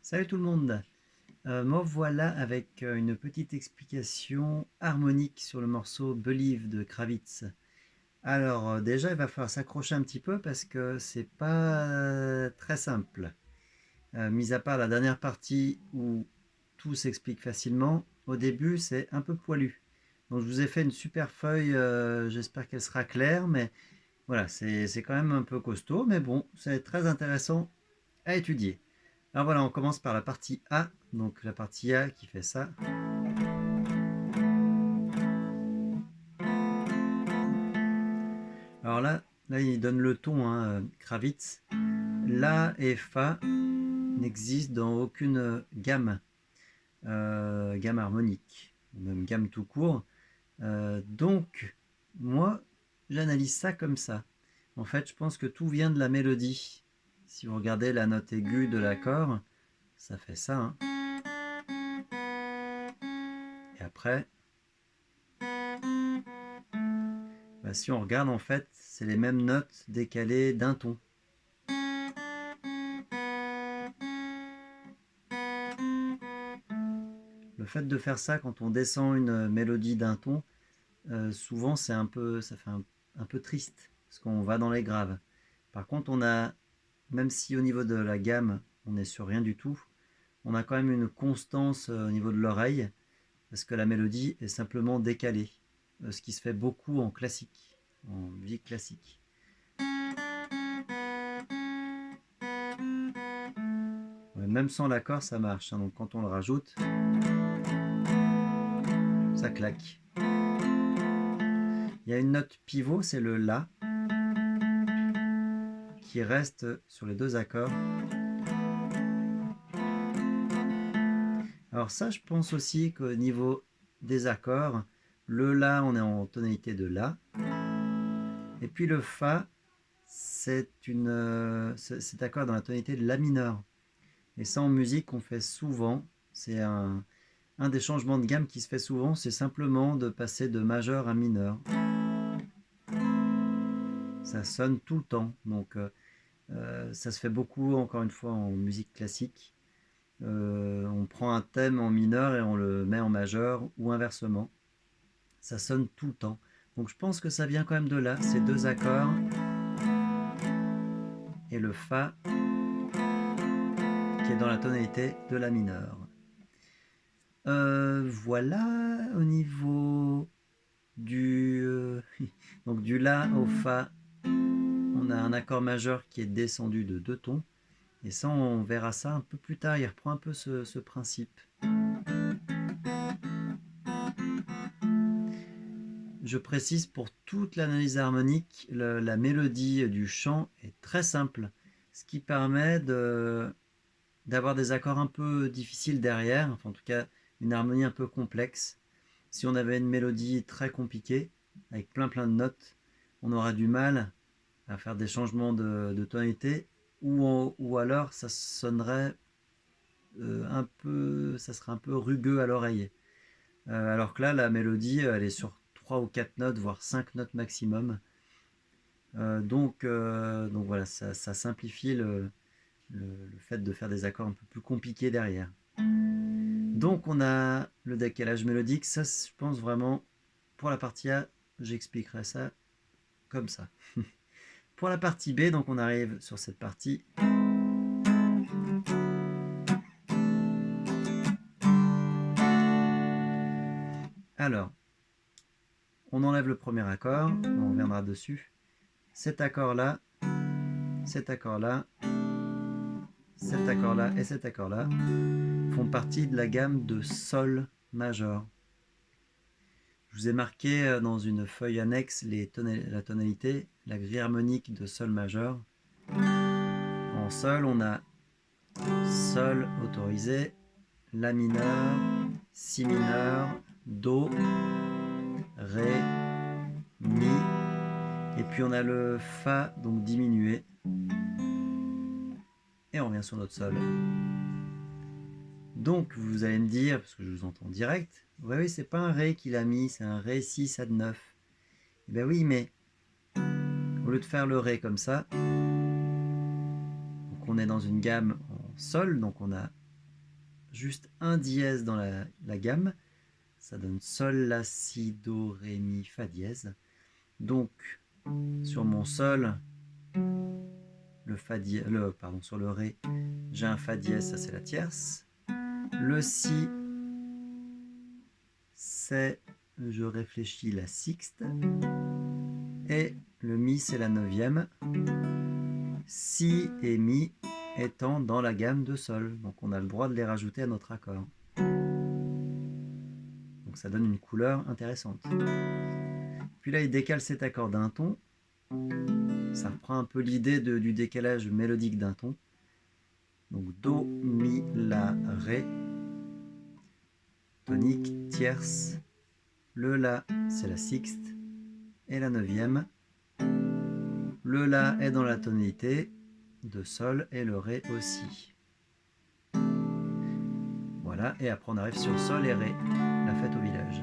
Salut tout le monde. Me voilà avec une petite explication harmonique sur le morceau Believe de Kravitz. Alors déjà il va falloir s'accrocher un petit peu parce que c'est pas très simple. Mis à part la dernière partie où tout s'explique facilement, au début c'est un peu poilu. Donc je vous ai fait une super feuille, j'espère qu'elle sera claire, mais voilà, c'est quand même un peu costaud, mais bon, c'est très intéressant à étudier. Alors voilà, on commence par la partie A, donc la partie A qui fait ça. Alors là il donne le ton, hein, Kravitz. La et Fa n'existent dans aucune gamme, gamme harmonique, ou même gamme tout court. Donc, moi, j'analyse ça comme ça. En fait, je pense que tout vient de la mélodie. Si vous regardez la note aiguë de l'accord, ça fait ça, hein. Et après, bah, si on regarde, en fait, c'est les mêmes notes décalées d'un ton. Le fait de faire ça quand on descend une mélodie d'un ton, souvent c'est un peu, ça fait un peu triste, parce qu'on va dans les graves. Par contre, on a, même si au niveau de la gamme, on n'est sur rien du tout, on a quand même une constance au niveau de l'oreille, parce que la mélodie est simplement décalée, ce qui se fait beaucoup en classique, en musique classique. Ouais, même sans l'accord, ça marche, hein, donc quand on le rajoute, ça claque. Il y a une note pivot, c'est le La, qui reste sur les deux accords. Alors ça, je pense aussi qu'au niveau des accords, le La, on est en tonalité de La, et puis le Fa, cet accord dans la tonalité de La mineur. Et ça, en musique, on fait souvent, c'est un des changements de gamme qui se fait souvent, c'est simplement de passer de majeur à mineur. Ça sonne tout le temps, donc ça se fait beaucoup, encore une fois, en musique classique. On prend un thème en mineur et on le met en majeur ou inversement. Ça sonne tout le temps. Donc je pense que ça vient quand même de là, ces deux accords et le Fa qui est dans la tonalité de La mineur. Voilà, au niveau donc du La au Fa, on a un accord majeur qui est descendu de deux tons. Et ça, on verra ça un peu plus tard. Il reprend un peu ce principe. Je précise pour toute l'analyse harmonique, la mélodie du chant est très simple, ce qui permet d'avoir des accords un peu difficiles derrière, enfin en tout cas une harmonie un peu complexe. Si on avait une mélodie très compliquée, avec plein de notes, on aura du mal à faire des changements de tonalité, ou alors ça sonnerait ça serait un peu rugueux à l'oreille. Alors que là, la mélodie, elle est sur 3 ou 4 notes, voire 5 notes maximum. Donc voilà, ça simplifie le fait de faire des accords un peu plus compliqués derrière. Donc on a le décalage mélodique, ça je pense vraiment, pour la partie A, j'expliquerai ça comme ça. Pour la partie B, donc on arrive sur cette partie. Alors, on enlève le premier accord, on reviendra dessus. Cet accord-là, cet accord-là, cet accord-là et cet accord-là font partie de la gamme de Sol majeur. Je vous ai marqué dans une feuille annexe la tonalité, la grille harmonique de Sol majeur. En Sol, on a Sol autorisé, La mineur, Si mineur, Do, Ré, Mi, et puis on a le Fa, donc diminué, et on revient sur notre Sol. Donc vous allez me dire, parce que je vous entends direct, ouais, oui, c'est pas un Ré qu'il a mis, c'est un Ré 6 à 9. Et ben oui, mais au lieu de faire le Ré comme ça, donc on est dans une gamme en Sol, donc on a juste un dièse dans la gamme. Ça donne Sol, La, Si, Do, Ré, Mi, Fa dièse. Donc, sur mon Sol, sur le Ré, j'ai un Fa dièse, ça c'est la tierce. Le Si, c'est, je réfléchis, la sixte. Et le Mi, c'est la neuvième. Si et Mi étant dans la gamme de Sol. Donc on a le droit de les rajouter à notre accord. Donc ça donne une couleur intéressante. Puis là, il décale cet accord d'un ton. Ça reprend un peu l'idée du décalage mélodique d'un ton. Donc Do, Mi, La, Ré. Tonique, tierce. Le La, c'est la sixte. Et la neuvième. Le La est dans la tonalité de Sol et le Ré aussi. Voilà, et après on arrive sur Sol et Ré, la fête au village.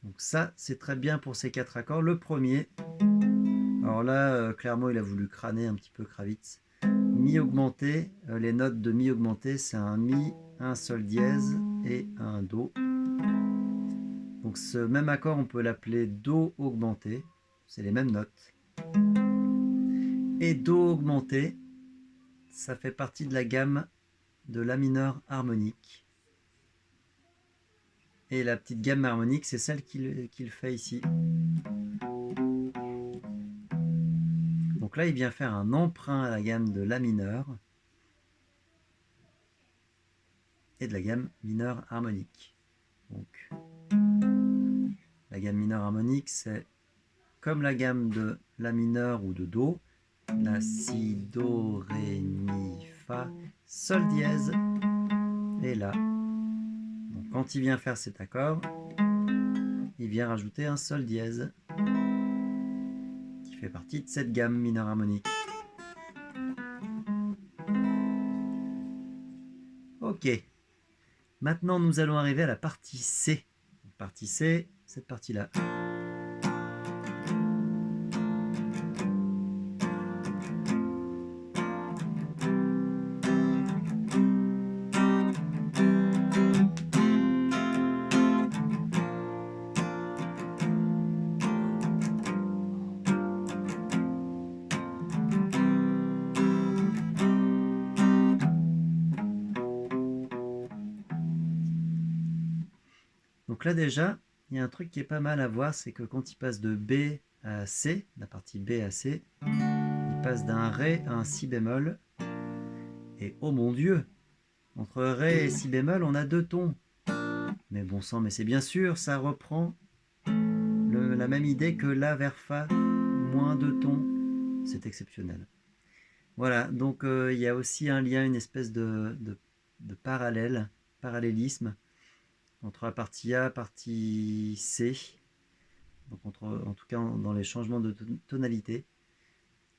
Donc ça, c'est très bien pour ces 4 accords. Le premier, alors là, clairement, il a voulu crâner un petit peu Kravitz. Mi augmenté, les notes de Mi augmenté, c'est un Mi, un Sol dièse et un Do. Donc ce même accord, on peut l'appeler Do augmenté, c'est les mêmes notes. Et Do augmenté, ça fait partie de la gamme de La mineur harmonique. Et la petite gamme harmonique, c'est celle qu'il fait ici. Donc là, il vient faire un emprunt à la gamme de La mineur et de la gamme mineure harmonique. Donc, la gamme mineure harmonique, c'est comme la gamme de La mineur ou de Do, La, Si, Do, Ré, Mi, Fa, Sol dièse et La. Donc, quand il vient faire cet accord, il vient rajouter un Sol dièse qui fait partie de cette gamme mineure harmonique. Ok. Maintenant, nous allons arriver à la partie C. Partie C, cette partie-là. Donc là déjà, il y a un truc qui est pas mal à voir, c'est que quand il passe de B à C, la partie B à C, il passe d'un Ré à un Si bémol. Et oh mon Dieu, entre Ré et Si bémol, on a 2 tons. Mais bon sang, mais c'est bien sûr, ça reprend la même idée que La vers Fa, moins 2 tons. C'est exceptionnel. Voilà, donc il y a aussi un lien, une espèce de parallélisme entre la partie A et la partie C. Donc en tout cas dans les changements de tonalité.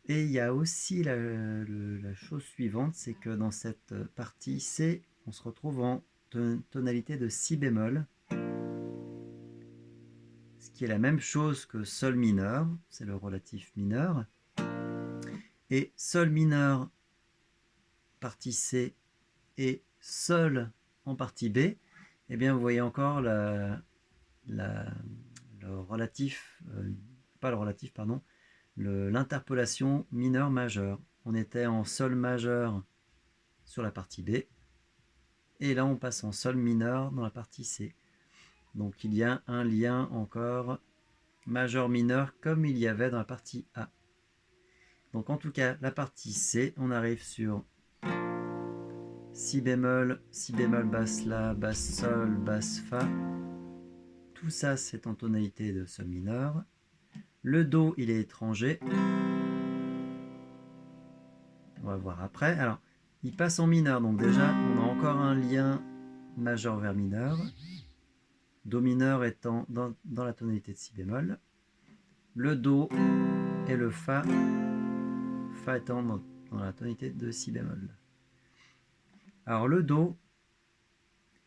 Et il y a aussi la chose suivante, c'est que dans cette partie C, on se retrouve en tonalité de Si bémol, ce qui est la même chose que Sol mineur, c'est le relatif mineur, et Sol mineur partie C et Sol en partie B, eh bien vous voyez encore le relatif, pas le relatif, pardon, l'interpolation mineure-majeure. On était en Sol majeur sur la partie B, et là on passe en Sol mineur dans la partie C. Donc il y a un lien encore majeur-mineur comme il y avait dans la partie A. Donc en tout cas, la partie C, on arrive sur Si bémol basse La, basse Sol, basse Fa. Tout ça c'est en tonalité de Sol mineur. Le Do, il est étranger. On va voir après. Alors, il passe en mineur, donc déjà, on a encore un lien majeur vers mineur. Do mineur étant dans la tonalité de Si bémol. Le Do et le Fa, Fa étant dans la tonalité de Si bémol. Alors le Do,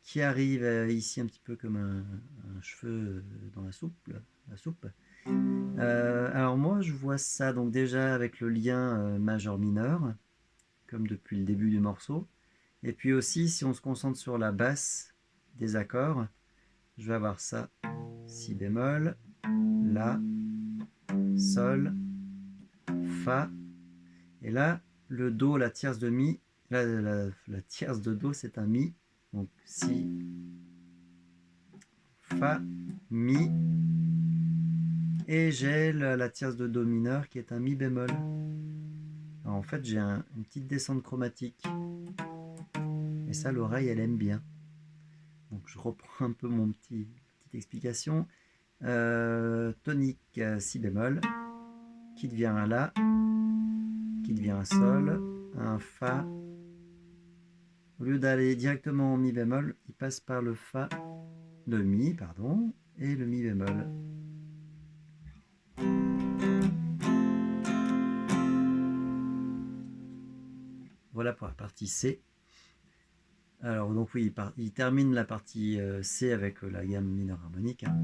qui arrive ici un petit peu comme un cheveu dans la soupe. Alors moi je vois ça donc déjà avec le lien majeur-mineur, comme depuis le début du morceau. Et puis aussi, si on se concentre sur la basse des accords, je vais avoir ça, si bémol, la, sol, fa, et là, le do, la tierce de mi, la tierce de do, c'est un mi, donc si, fa, mi, et j'ai la tierce de do mineur qui est un mi bémol. Alors en fait, j'ai une petite descente chromatique, et ça, l'oreille, elle aime bien. Donc je reprends un peu petite explication. Tonique si bémol, qui devient un la, qui devient un sol, un fa. Au lieu d'aller directement en mi bémol, il passe par le fa, le mi, pardon, et le mi bémol. Voilà pour la partie C. Alors donc oui, il termine la partie C avec la gamme mineure harmonique. Hein.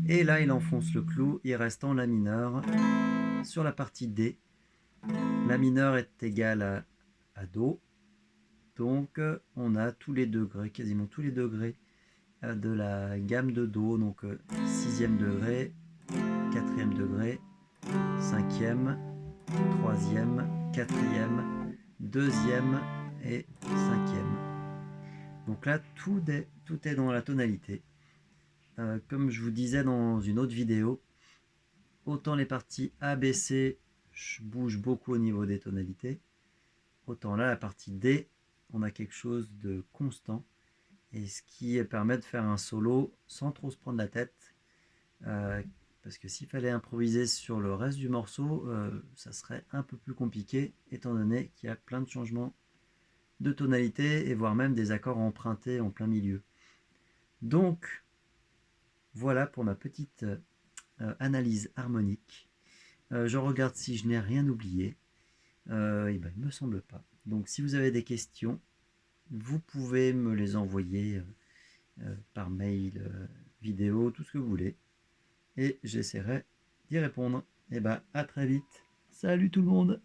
Et là, il enfonce le clou, il reste en la mineur sur la partie D. La mineur est égale à do. Donc on a tous les degrés, quasiment tous les degrés de la gamme de do. Donc 6e degré, 4e degré, 5e, 3e, 4e, 2e et 5e. Donc là, tout est dans la tonalité. Comme je vous disais dans une autre vidéo, autant les parties A, B, C bougent beaucoup au niveau des tonalités, autant là, la partie D, on a quelque chose de constant, et ce qui permet de faire un solo sans trop se prendre la tête, parce que s'il fallait improviser sur le reste du morceau, ça serait un peu plus compliqué, étant donné qu'il y a plein de changements de tonalité, et voire même des accords empruntés en plein milieu. Donc, voilà pour ma petite analyse harmonique. Je regarde si je n'ai rien oublié. Et ben, il ne me semble pas. Donc si vous avez des questions, vous pouvez me les envoyer par mail, vidéo, tout ce que vous voulez. Et j'essaierai d'y répondre. Et ben à très vite. Salut tout le monde!